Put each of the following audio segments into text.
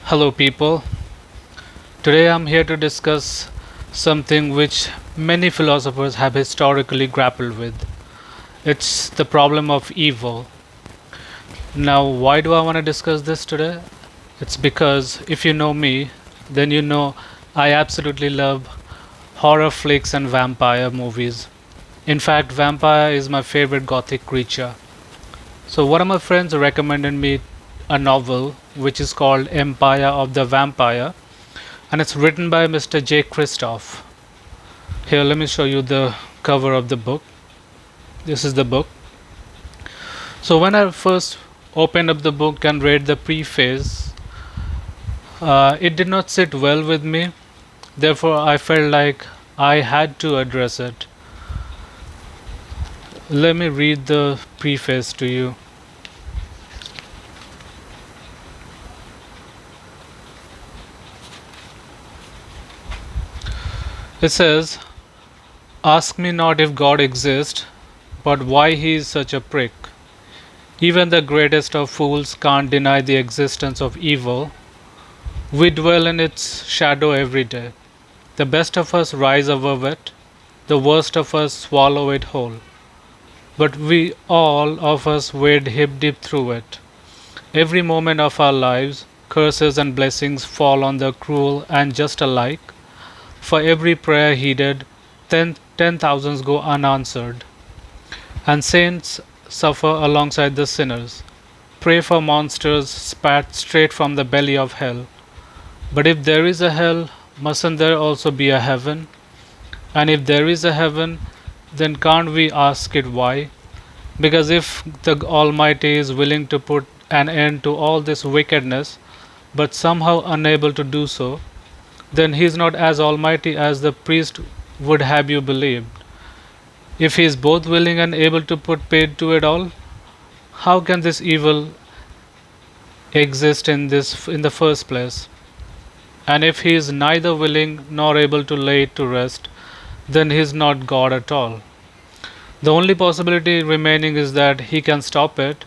Hello, people. Today I'm here to discuss something which many philosophers have historically grappled with. It's the problem of evil. Now, why do I want to discuss this today? It's because if you know me, then you know I absolutely love horror flicks and vampire movies. In fact, vampire is my favorite gothic creature. So, one of my friends recommended me a novel which is called Empire of the Vampire, and it's written by Mr. J. Kristoff. Here, let me show you the cover of the book. This is the book. So, when I first opened up the book and read the preface, it did not sit well with me. Therefore, I felt like I had to address it. Let me read the preface to you. It says, "Ask me not if God exists, but why he is such a prick. Even the greatest of fools can't deny the existence of evil. We dwell in its shadow every day. The best of us rise above it, the worst of us swallow it whole. But we all of us wade hip deep through it. Every moment of our lives, curses and blessings fall on the cruel and just alike. For every prayer heeded, ten thousands go unanswered, and saints suffer alongside the sinners. Pray for monsters spat straight from the belly of hell. But if there is a hell, mustn't there also be a heaven? And if there is a heaven, then can't we ask it why? Because if the Almighty is willing to put an end to all this wickedness, but somehow unable to do so, then he is not as almighty as the priest would have you believe. If he is both willing and able to put paid to it all, how can this evil exist in the first place? And if he is neither willing nor able to lay it to rest, then he is not God at all. The only possibility remaining is that he can stop it.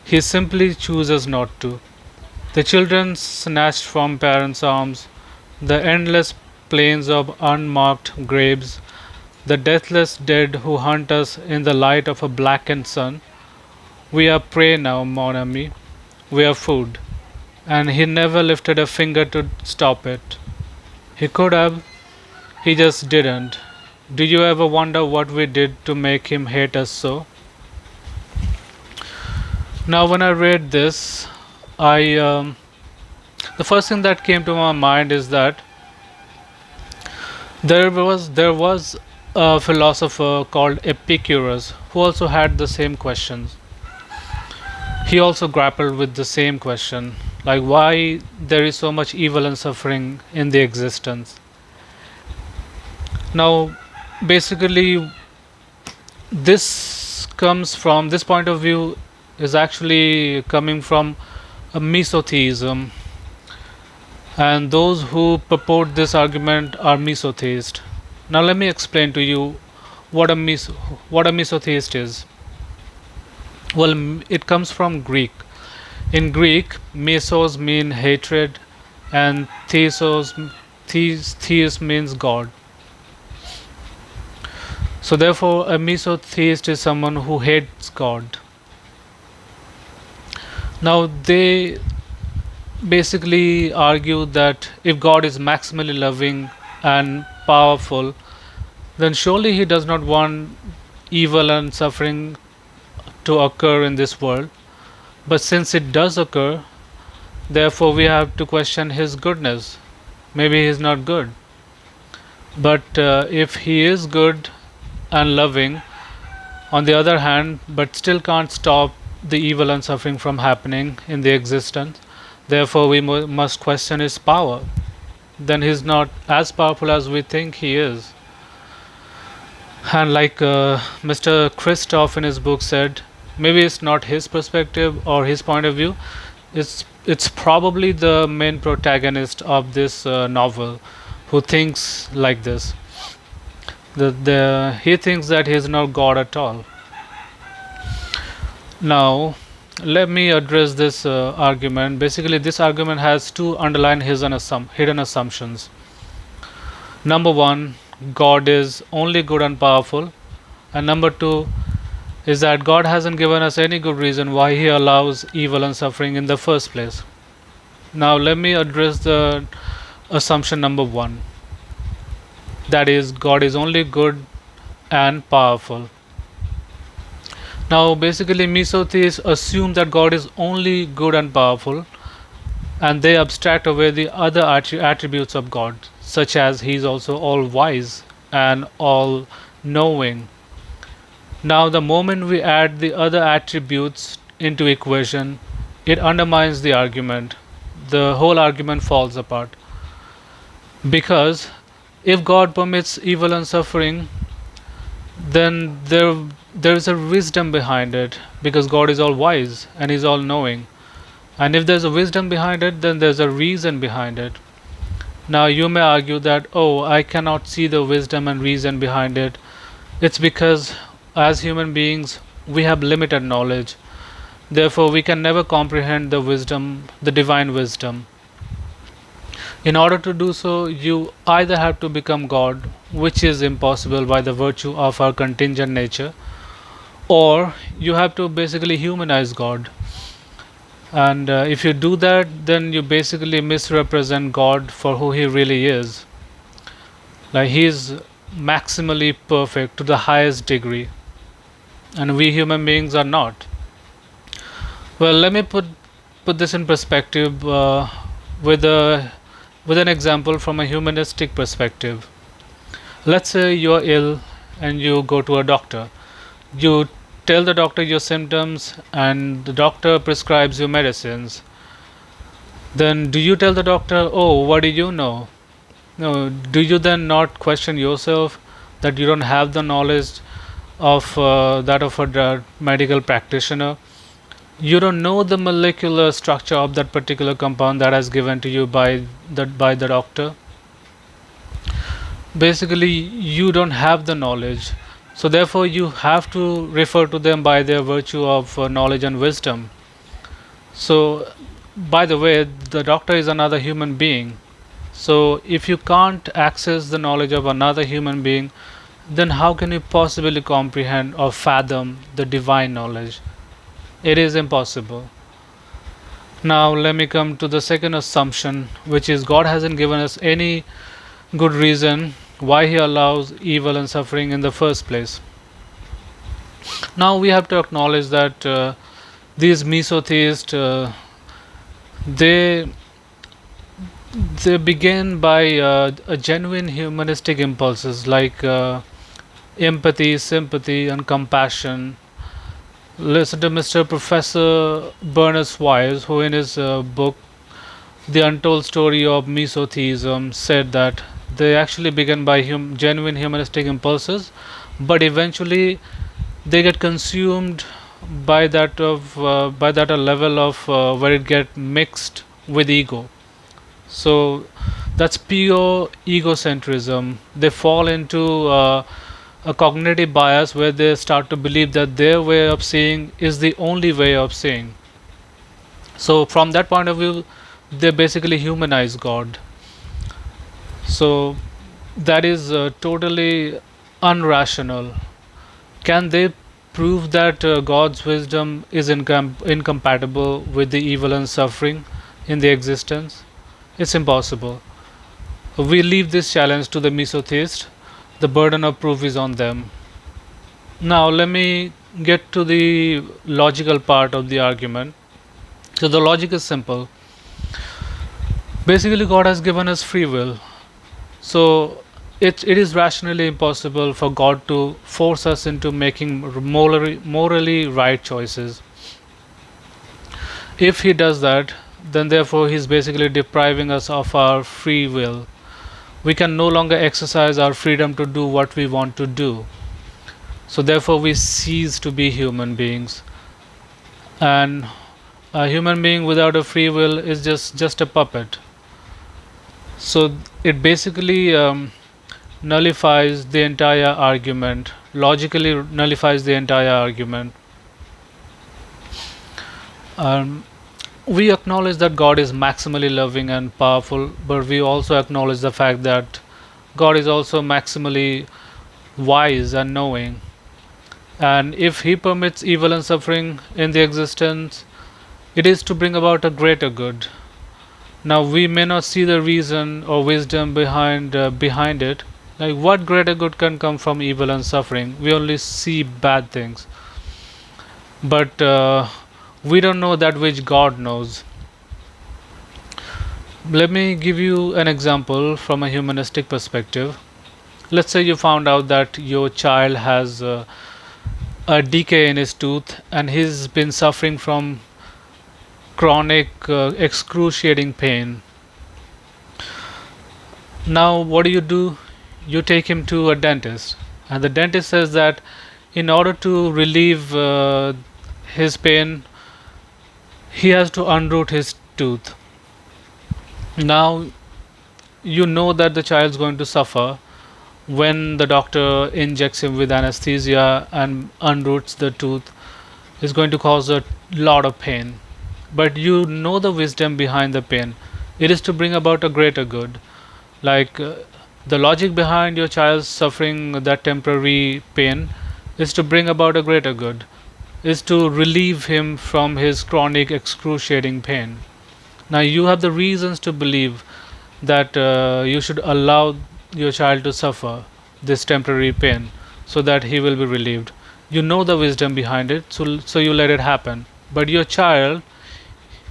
He simply chooses not to. The children snatched from parents' arms, the endless plains of unmarked graves, the deathless dead who hunt us in the light of a blackened sun. We are prey now, mon ami. We are food. And he never lifted a finger to stop it. He could have, he just didn't. Do you ever wonder what we did to make him hate us so? Now, when I read this, the first thing that came to my mind is that there was a philosopher called Epicurus who also had the same questions. He also grappled with the same question, like why there is so much evil and suffering in the existence. Now, basically, this point of view is actually coming from a misotheism, and those who purport this argument are misotheists. Now, let me explain to you what a misotheist is. Well, it comes from Greek. In Greek, mesos mean hatred, and theos means God. So, therefore, a misotheist is someone who hates God. Now, they basically argue that if God is maximally loving and powerful, then surely He does not want evil and suffering to occur in this world. But since it does occur, therefore we have to question His goodness. Maybe He is not good. But if He is good and loving, on the other hand, but still can't stop the evil and suffering from happening in the existence, therefore we must question His power. Then He is not as powerful as we think He is. And like Mr. Kristoff in his book said, maybe it's not his perspective or his point of view. It's probably the main protagonist of this novel who thinks like this. He thinks that he is not God at all. Now, Let me address this argument. Basically, this argument has two underlying hidden assumptions. Number one, God is only good and powerful. And number two is that God hasn't given us any good reason why He allows evil and suffering in the first place. Now, let me address the assumption number one, that is, God is only good and powerful. Now, basically, misotheists assume that God is only good and powerful, and they abstract away the other attributes of God, such as He is also all wise and all knowing. Now, the moment we add the other attributes into equation, it undermines the argument. The whole argument falls apart. Because if God permits evil and suffering, then there is a wisdom behind it, because God is all wise and He's all knowing. And if there's a wisdom behind it, then there's a reason behind it. Now you may argue that, oh, I cannot see the wisdom and reason behind it. It's because as human beings we have limited knowledge. Therefore we can never comprehend the wisdom, the divine wisdom. In order to do so, you either have to become God, which is impossible by the virtue of our contingent nature, or you have to basically humanize God. And if you do that, then you basically misrepresent God for who He really is. Like, He is maximally perfect to the highest degree, and we human beings are not. Well, let me put this in perspective with a with an example from a humanistic perspective. Let's say you're ill and you go to a doctor. You tell the doctor your symptoms, and the doctor prescribes you medicines. Then do you tell the doctor, oh, what do you know? No, do you then not question yourself that you don't have the knowledge of that of a medical practitioner? You don't know the molecular structure of that particular compound that is given to you by the doctor. Basically, you don't have the knowledge, so therefore you have to refer to them by their virtue of knowledge and wisdom. So, by the way, the doctor is another human being. So if you can't access the knowledge of another human being, then how can you possibly comprehend or fathom the divine knowledge? It is impossible. Now let me come to the second assumption, which is God hasn't given us any good reason why He allows evil and suffering in the first place. Now we have to acknowledge that these misotheists, they they begin by a genuine humanistic impulses like empathy, sympathy, and compassion. Listen to Mr. Professor Bernard Wise, who in his book The Untold Story of Misotheism said that they actually begin by genuine humanistic impulses, but eventually they get consumed by that a level of where it get mixed with ego. So that's pure egocentrism. They fall into a cognitive bias where they start to believe that their way of seeing is the only way of seeing. So from that point of view, they basically humanize God. So that is totally unrational. Can they prove that God's wisdom is incompatible with the evil and suffering in the existence? It's impossible. We leave this challenge to the misotheist. The burden of proof is on them. Now, let me get to the logical part of the argument. So, the logic is simple. Basically, God has given us free will. So, it is rationally impossible for God to force us into making morally right choices. If He does that, then therefore He's basically depriving us of our free will. We can no longer exercise our freedom to do what we want to do. So therefore we cease to be human beings. And a human being without a free will is just a puppet. So it basically nullifies the entire argument, logically nullifies the entire argument. Um, we acknowledge that God is maximally loving and powerful, but we also acknowledge the fact that God is also maximally wise and knowing. And if He permits evil and suffering in the existence, it is to bring about a greater good. Now we may not see the reason or wisdom behind it. Like what greater good can come from evil and suffering? We only see bad things, but we don't know that which God knows. Let me give you an example from a humanistic perspective. Let's say you found out that your child has a decay in his tooth and he's been suffering from chronic, excruciating pain. Now, what do? You take him to a dentist, and the dentist says that in order to relieve his pain, he has to unroot his tooth. Now, you know that the child is going to suffer when the doctor injects him with anesthesia and unroots the tooth. Is going to cause a lot of pain, but you know the wisdom behind the pain. It is to bring about a greater good. Like the logic behind your child suffering that temporary pain is to bring about a greater good, is to relieve him from his chronic excruciating pain. Now you have the reasons to believe that you should allow your child to suffer this temporary pain so that he will be relieved. You know the wisdom behind it, so you let it happen. But your child,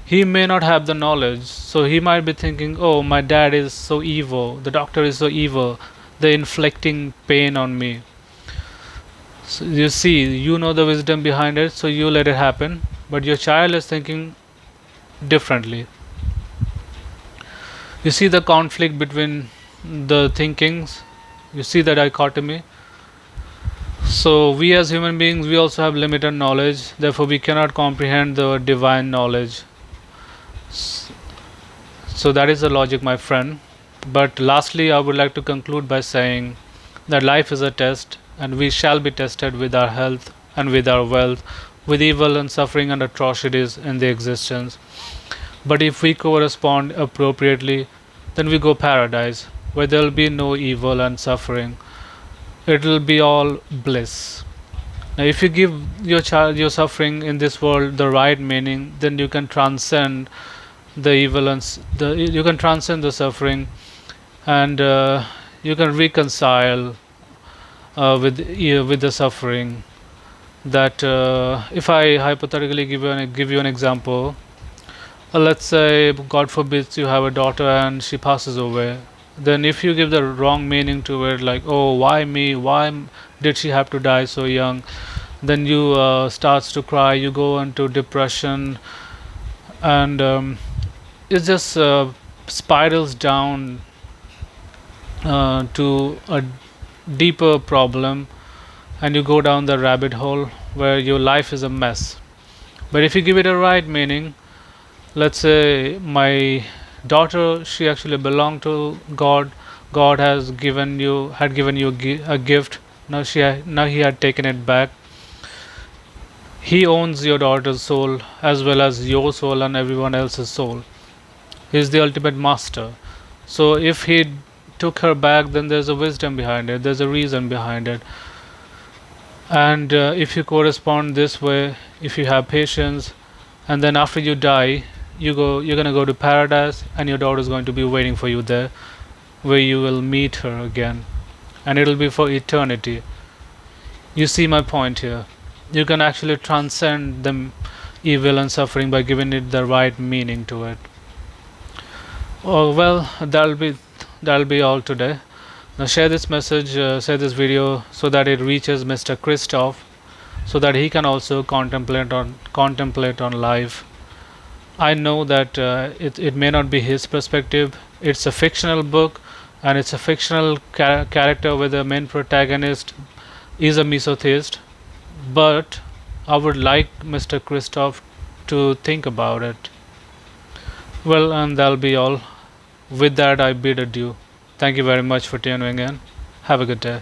he may not have the knowledge, so he might be thinking, oh, my dad is so evil, the doctor is so evil, they're inflicting pain on me. So you see, you know the wisdom behind it, so you let it happen, but your child is thinking differently. You see the conflict between the thinkings, you see the dichotomy. So we as human beings, we also have limited knowledge, therefore we cannot comprehend the divine knowledge. So that is the logic, my friend. But lastly, I would like to conclude by saying that life is a test, and we shall be tested with our health and with our wealth, with evil and suffering and atrocities in the existence. But if we correspond appropriately, then we go paradise, where there will be no evil and suffering. It will be all bliss. Now, if you give your child your suffering in this world the right meaning, then you can transcend the evil and you can transcend the suffering, and you can reconcile with the suffering. That if I hypothetically give you an example, let's say God forbids you have a daughter and she passes away. Then if you give the wrong meaning to it, like, oh, why me? Why did she have to die so young? Then you starts to cry. You go into depression, and it just spirals down to a deeper problem, and you go down the rabbit hole where your life is a mess. But if you give it a right meaning, let's say my daughter, she actually belonged to God. God has given you had given you a gift. Now he had taken it back. He owns your daughter's soul as well as your soul and everyone else's soul. He is the ultimate master. So if he took her back, then there's a wisdom behind it, there's a reason behind it. And if you correspond this way, if you have patience, and then after you die, you're going to go to paradise, and your daughter is going to be waiting for you there, where you will meet her again, and it'll be for eternity. You see my point here. You can actually transcend the evil and suffering by giving it the right meaning to it. Oh well, that'll be all today. Now share this message, share this video, so that it reaches Mr. Kristoff, so that he can also contemplate on life. I know that it may not be his perspective. It's a fictional book, and it's a fictional character where the main protagonist is a misotheist. But I would like Mr. Kristoff to think about it. Well, and that'll be all. With that, I bid adieu. Thank you very much for tuning in. Have a good day.